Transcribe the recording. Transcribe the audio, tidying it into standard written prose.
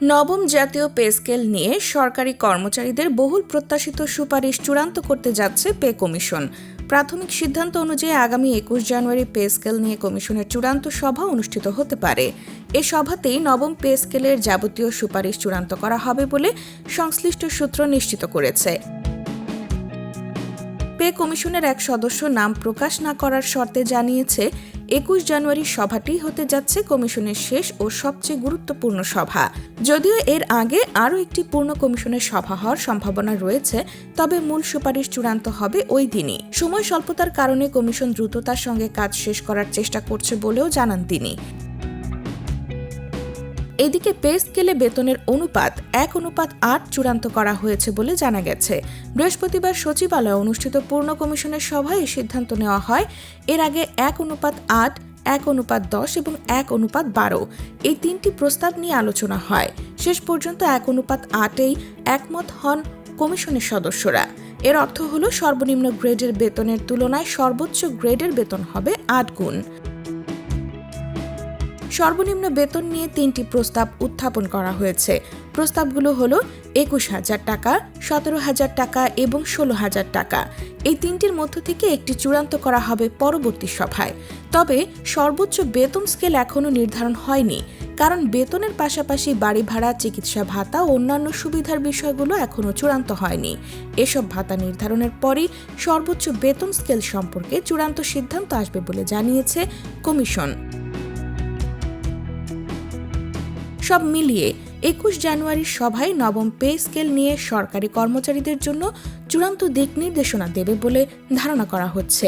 নবম জাতীয় pay scale নিয়ে সরকারি কর্মচারীদের বহুল প্রত্যাশিত সুপারিশ চূড়ান্ত করতে যাচ্ছে পে কমিশন। প্রাথমিক সিদ্ধান্ত অনুযায়ী আগামী ২১ জানুয়ারি পে স্কেল নিয়ে কমিশনের চূড়ান্ত সভা অনুষ্ঠিত হতে পারে। এ সভাতেই নবম পে স্কেলের যাবতীয় সুপারিশ চূড়ান্ত করা হবে বলে সংশ্লিষ্ট সূত্র নিশ্চিত করেছে। পে কমিশনের এক সদস্য নাম প্রকাশ না করার শর্তে জানিয়েছে, ২১ জানুয়ারির সভাটি হতে যাচ্ছে কমিশনের শেষ ও সবচেয়ে গুরুত্বপূর্ণ সভা। যদিও এর আগে আরও একটি পূর্ণ কমিশনের সভা হওয়ার সম্ভাবনা রয়েছে, তবে মূল সুপারিশ চূড়ান্ত হবে ওই দিনই। সময় স্বল্পতার কারণে কমিশন দ্রুততার সঙ্গে কাজ শেষ করার চেষ্টা করছে বলেও জানান তিনি। এদিকে পে স্কেলে বেতনের অনুপাত ১:৮ চূড়ান্ত করা হয়েছে বলে জানা গেছে। বৃহস্পতিবার সচিবালয়ে অনুষ্ঠিত পূর্ণ কমিশনের সভায় এই সিদ্ধান্ত নেওয়া হয়। এর আগে ১:৮, ১:১০ এবং ১:১২ এই তিনটি প্রস্তাব নিয়ে আলোচনা হয়। শেষ পর্যন্ত ১:৮-এই একমত হন কমিশনের সদস্যরা। এর অর্থ হল সর্বনিম্ন গ্রেডের বেতনের তুলনায় সর্বোচ্চ গ্রেডের বেতন হবে ৮ গুণ। সর্বনিম্ন বেতন নিয়ে ৩টি প্রস্তাব উত্থাপন করা হয়েছে। প্রস্তাবগুলো হলো ২১,০০০ টাকা, ১৭,০০০ টাকা এবং ১৬,০০০ টাকা। এই তিনটির মধ্য থেকে একটি চূড়ান্ত করা হবে পরবর্তী সভায়। তবে সর্বোচ্চ বেতন স্কেল এখনও নির্ধারণ হয়নি, কারণ বেতনের পাশাপাশি বাড়ি ভাড়া, চিকিৎসা ভাতা ও অন্যান্য সুবিধার বিষয়গুলো এখনও চূড়ান্ত হয়নি। এসব ভাতা নির্ধারণের পরই সর্বোচ্চ বেতন স্কেল সম্পর্কে চূড়ান্ত সিদ্ধান্ত আসবে বলে জানিয়েছে কমিশন। সব মিলিয়ে ২১ জানুয়ারির সভায় নবম পে স্কেল নিয়ে সরকারি কর্মচারীদের জন্য চূড়ান্ত দিক নির্দেশনা দেবে বলে ধারণা করা হচ্ছে।